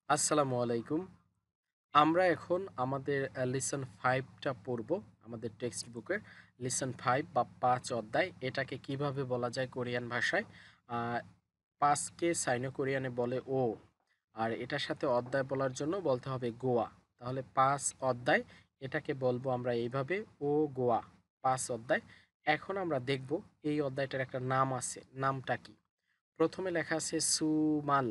আসসালামু আলাইকুম। আমরা এখন আমাদের লেসন 5টা পড়ব। আমাদের টেক্সট বুকের লেসন 5 বা ৫ অধ্যায়। এটাকে কিভাবে বলা যায় কোরিয়ান ভাষায়? আ ৫ কে সাইনো কোরিয়ানে বলে ও। আর এটার সাথে অধ্যায় বলার জন্য বলতে হবে গোয়া। তাহলে ৫ অধ্যায় এটাকে বলবো আমরা এইভাবে ও গোয়া ৫ অধ্যায়। এখন আমরা দেখব এই অধ্যায়টার একটা নাম আছে। নামটা কি? প্রথমে লেখা আছে সুমাল।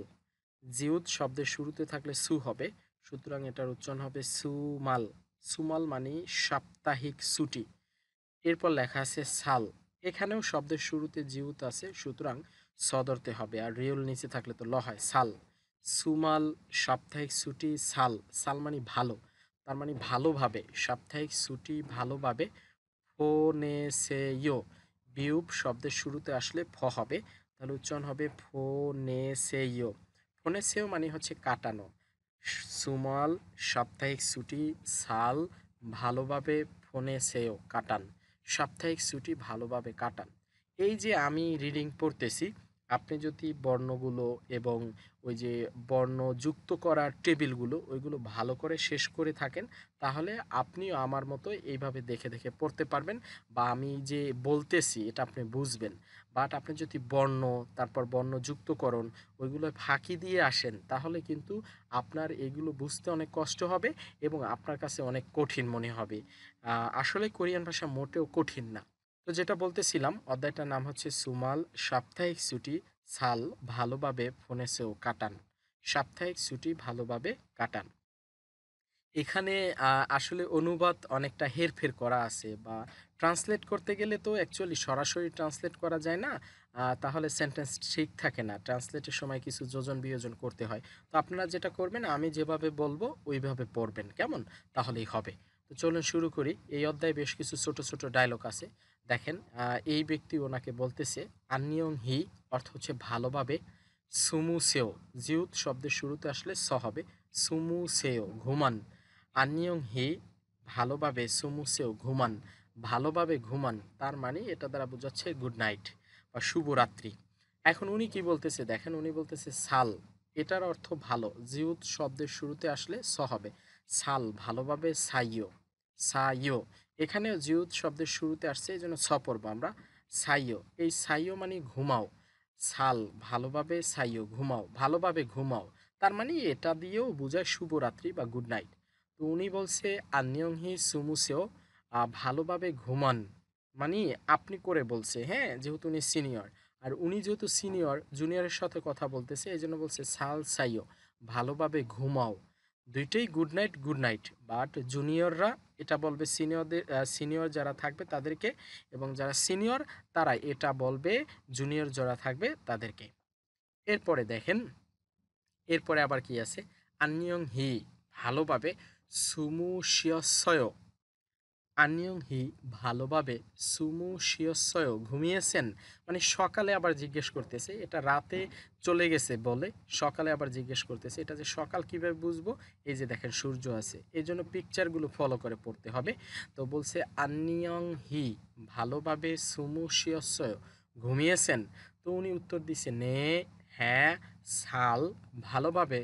জিউত শব্দের শুরুতে থাকলে সু হবে, সুতরাং এটার উচ্চারণ হবে সুমাল। সুমাল মানে সাপ্তাহিক ছুটি। এরপর লেখা আছে সাল। এখানেও শব্দের শুরুতে জিউত আছে, সুতরাং স ধরতে হবে, আর রিয়েল নিচে থাকলে তো ল হয় সাল। সুমাল সাপ্তাহিক ছুটি সাল। সাল মানে ভালো, তার মানে ভালোভাবে সাপ্তাহিক ছুটি ভালোভাবে। ফোনেসেইয়ো বিউপ শব্দের শুরুতে আসলে ফ হবে, তাহলে উচ্চারণ হবে ফোনেসেইয়ো। ফোনেসেও মানে হচ্ছে কাটানো। সুমাল সাপ্তাহিক ছুটি সাল ভালোভাবে ফোনেসেও কাটান। সাপ্তাহিক ছুটি ভালোভাবে কাটান। এই যে আমি রিডিং পড়তেছি, আপনি যদি বর্ণগুলো এবং ওই যে বর্ণ যুক্ত করার টেবিলগুলো ওইগুলো ভালো করে শেষ করে থাকেন, তাহলে আপনিও আমার মতো এইভাবে দেখে দেখে পড়তে পারবেন, বা আমি যে বলতেছি এটা আপনি বুঝবেন। বাট আপনি যদি বর্ণ, তারপর বর্ণ যুক্তকরণ ওইগুলো ফাঁকি দিয়ে আসেন, তাহলে কিন্তু আপনার এগুলো বুঝতে অনেক কষ্ট হবে এবং আপনার কাছে অনেক কঠিন মনে হবে। আসলে কোরিয়ান ভাষা মোটেও কঠিন না। তো যেটা বলতেছিলাম, অধ্যায়টার নাম হচ্ছে সুমাল সাপ্তাহিক ছুটি সাল ভালোভাবে ফোনেসেও কাটান। সাপ্তাহিক ছুটি ভালোভাবে কাটান। এখানে আসলে অনুবাদ অনেকটা হেরফের করা আছে, বা ট্রান্সলেট করতে গেলে তো অ্যাকচুয়ালি সরাসরি ট্রান্সলেট করা যায় না। তাহলে সেন্টেন্স ঠিক থাকে না। ট্রান্সলেটের সময় কিছু যোজন বিয়োজন করতে হয়। তো আপনারা যেটা করবেন, আমি যেভাবে বলবো ওইভাবে পড়বেন, কেমন? তাহলেই হবে। তো চলুন শুরু করি। এই অধ্যায়ে বেশ কিছু ছোট ছোট ডায়লগ আছে। দেখেন, এই ব্যক্তি ওনাকে বলতেছে আন্নিয়ং হি, অর্থ হচ্ছে ভালোভাবে। সুমু সেও, জিউত শব্দের শুরুতে আসলে স হবে। সুমু সেও ঘুমান। আন্নিয়ং হি ভালোভাবে, সুমুসেও ঘুমান, ভালোভাবে ঘুমান, তার মানে এটা দ্বারা বোঝাচ্ছে গুড নাইট বা শুভরাত্রি। এখন উনি কি বলতেছে দেখেন, উনি বলতেছে সাল, এটার অর্থ ভালো। জিউত শব্দের শুরুতে আসলে স হবে। সাল ভালোভাবে সাইও। সাইও, এখানেও জিউত শব্দের শুরুতে আসছে, এই জন্য স পড়বো আমরা। সাইও, এই সাইও মানে ঘুমাও। সাল ভালোভাবে সাইও ঘুমাও, ভালোভাবে ঘুমাও, তার মানে এটা দিয়েও বোঝায় শুভরাত্রি বা গুড নাইট। তো উনি বলছে আন্নিয়ংহি সুমুসেও, ভালোভাবে ঘুমান, মানে আপনি করে বলছে, হ্যাঁ, যেহেতু উনি সিনিয়র। আর উনি যেহেতু সিনিয়র, জুনিয়রের সাথে কথা বলতেছে, এই জন্য বলছে সাল সাইও, ভালোভাবে ঘুমাও। দুইটাই good night good night, but জুনিয়ররা এটা বলবে সিনিয়রদের, সিনিয়র যারা থাকবে তাদেরকে, এবং যারা সিনিয়র তারা এটা বলবে জুনিয়র যারা থাকবে তাদেরকে। এরপরে দেখেন, এরপরে আবার কি আছে, আন্নিয়ং হি ভালোভাবে, সুমু শিয়সয়। আন্নিয়ং হি ভালোভাবে, সুমু শিয়সয় ঘুমিয়েছেন, মানে সকালে আবার জিজ্ঞেস করতেছে, এটা রাতে চলে গেছে বলে সকালে আবার জিজ্ঞেস করতেছে। এটা যে সকাল কিভাবে বুঝবো? এই যে দেখেন সূর্য আছে, এই জন্য পিকচারগুলো ফলো করে পড়তে হবে। তো বলছে আন্নিয়ং হি ভালোভাবে, সুমু শিয়সয় ঘুমিয়েছেন। তো উনি উত্তর দিছে নে, হ্যাঁ, সাল ভালোভাবে,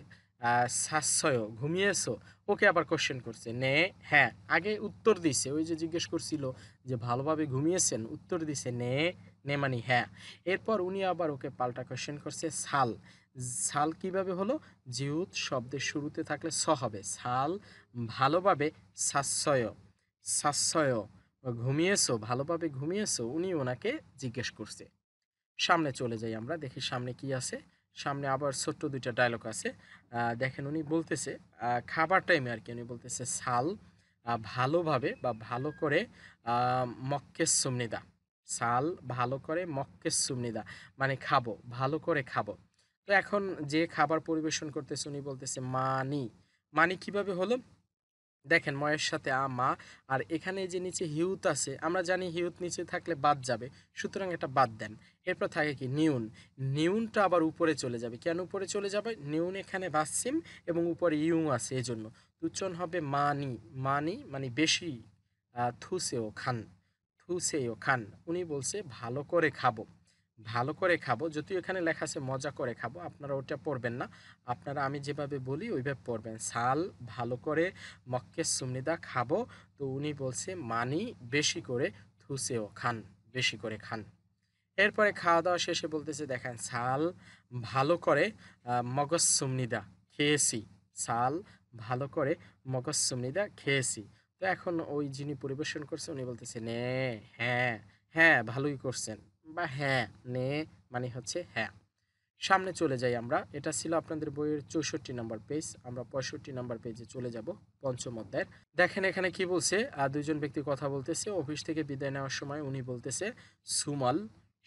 সাশ্রয় ঘুমিয়েছো। ওকে আবার কোশ্চেন করছে নে, হ্যাঁ, আগে উত্তর দিছে, ওই যে জিজ্ঞেস করছিল যে ভালোভাবে ঘুমিয়েছেন, উত্তর দিছে নে, নে মানে হ্যাঁ। এরপর উনি আবার ওকে পাল্টা কোশ্চেন করছে সাল। সাল কিভাবে হলো? জিউত শব্দের শুরুতে থাকলে স হবে। সাল ভালোভাবে সাশ্রয়, সাশ্রয় ঘুমিয়েছো, ভালোভাবে ঘুমিয়েছো, উনি ওনাকে জিজ্ঞেস করছে। সামনে চলে যাই, আমরা দেখি সামনে কি আছে। সামনে আবার ছোট্ট দুইটা ডায়লগ আছে। দেখেন উনি বলতেছে, খাবার টাইমে আর কি, উনি বলতেছে সাল ভালোভাবে বা ভালো করে, মক্কেস সুমনিদা। সাল ভালো করে মক্কেস সুমনিদা, মানে খাবো, ভালো করে খাবো। তো এখন যে খাবার পরিবেশন করতেছে উনি বলতেছে মানি। মানি কিভাবে হলো? দেখেন ময়ের সাথে মা, আর এখানে যে নিচে হিউত আছে, আমরা জানি হিউত নিচে থাকলে বাদ যাবে, সুতরাং এটা বাদ দেন। এরপর থাকে কি নিউন। নিউনটা আবার উপরে চলে যাবে। কেন উপরে চলে যাবে? নিউন এখানে বাসিম এবং উপরে ইউং আছে, এজন্য উচ্চারণ হবে মানি। মানি মানে বেশি, থুসেও খান, থুসেও খান। উনি বলছে ভালো করে খাবো, ভালো করে খাবো, যদিও এখানে লেখা আছে মজা করে খাবো, আপনারা ওটা পড়বেন না, আপনারা আমি যেভাবে বলি ওইভাবে পড়বেন। সাল ভালো করে মক্কে সুমনিদা খাবো, তো উনি বলছে মানি বেশি করে থুসেও খান, বেশি করে খান। এরপরে খাওয়া দাওয়া শেষে বলতেছে দেখেন সাল ভালো করে মগজ সুমনিদা খেয়েছি, সাল ভালো করে মগজ সুমনিদা খেয়েছি। তো এখন ওই যিনি পরিবেশন করছে উনি বলতেছে নে, হ্যাঁ, হ্যাঁ ভালোই করছেন, বা হ্যাঁ নে মানে হচ্ছে হ্যাঁ। সামনে চলে যাই আমরা, এটা ছিল আপনাদের বইয়ের 64 নম্বর পেজ, আমরা 65 নম্বর পেজে চলে যাব পঞ্চম অধ্যায়ের। দেখেন এখানে কি বলছে, দুইজন ব্যক্তি কথা বলতেছে, অফিস থেকে বিদায় নেওয়ার সময় উনি বলতেছে সুমল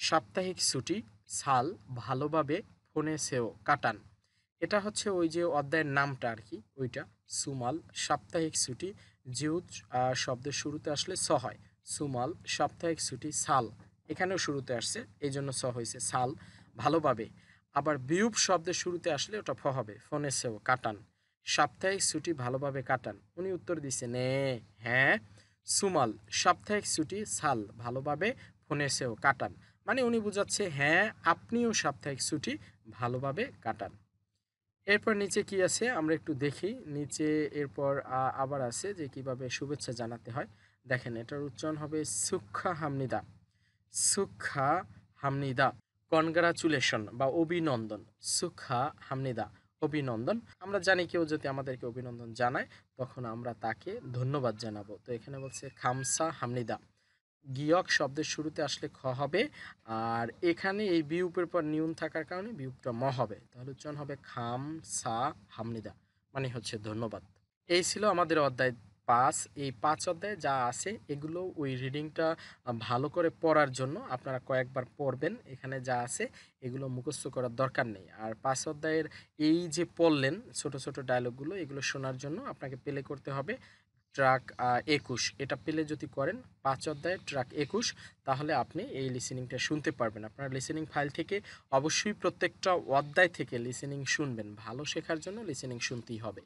সাপ্তাহিক ছুটি সাল ভালোভাবে ফোনে সেও কাটান। এটা হচ্ছে ওই যে অধ্যায়ের নামটা আর কি, ওইটা সুমাল সাপ্তাহিক ছুটি। জিউজ শব্দের শুরুতে আসলে স হয়, সুমাল সাপ্তাহিক ছুটি সাল, এখানেও শুরুতে আসছে এই জন্য স হয়েছে সাল ভালোভাবে। আবার বিউপ শব্দের শুরুতে আসলে ওটা ফ হবে, ফোনে সেও কাটান, সাপ্তাহিক ছুটি ভালোভাবে কাটান। উনি উত্তর দিছে নে, হ্যাঁ, সুমাল সাপ্তাহিক ছুটি সাল ভালোভাবে ফোনে সেও কাটান, মানে উনি বুঝাচ্ছে হ্যাঁ আপনিও সাপ্তাহিক ছুটি ভালোভাবে কাটান। এরপর নিচে কি আছে আমরা একটু দেখি, নিচে এরপর আবার আছে যে কিভাবে শুভেচ্ছা জানাতে হয়। দেখেন এটার উচ্চারণ হবে সুখা হামনিদা, সুখা হামনিদা, কনগ্রাচুলেশন বা অভিনন্দন, সুখা হামনিদা অভিনন্দন। আমরা জানি কেউ যদি আমাদেরকে অভিনন্দন জানায় তখন আমরা তাকে ধন্যবাদ জানাবো, তো এখানে বলছে খামসা হামনিদা, গিয়ক শব্দের শুরুতে আসলে খ হবে, আর এখানে এই বিউপের পর নিউন থাকার কারণে বিউপটা ম হবে, তাহলে উচ্চারণ হবে খাম সা হামনিদা, মানে হচ্ছে ধন্যবাদ। এই ছিল আমাদের অধ্যায় 5। এই 5 অধ্যায়ে যা আছে এগুলো ওই রিডিংটা ভালো করে পড়ার জন্য আপনারা কয়েকবার পড়বেন, এখানে যা আছে এগুলো মুখস্থ করার দরকার নেই। আর 5 অধ্যায়ের এই যে পড়লেন ছোট ছোট ডায়লগগুলো, এগুলো শোনার জন্য আপনাকে প্লে করতে হবে ট্রাক 21, এটা পেলে যদি করেন 5 অধ্যায়ের ট্রাক 21, তাহলে আপনি এই লিসেনিংটা শুনতে পারবেন। আপনার লিসেনিং ফাইল থেকে অবশ্যই প্রত্যেকটা অধ্যায় থেকে লিসেনিং শুনবেন, ভালো শেখার জন্য লিসেনিং শুনতেই হবে।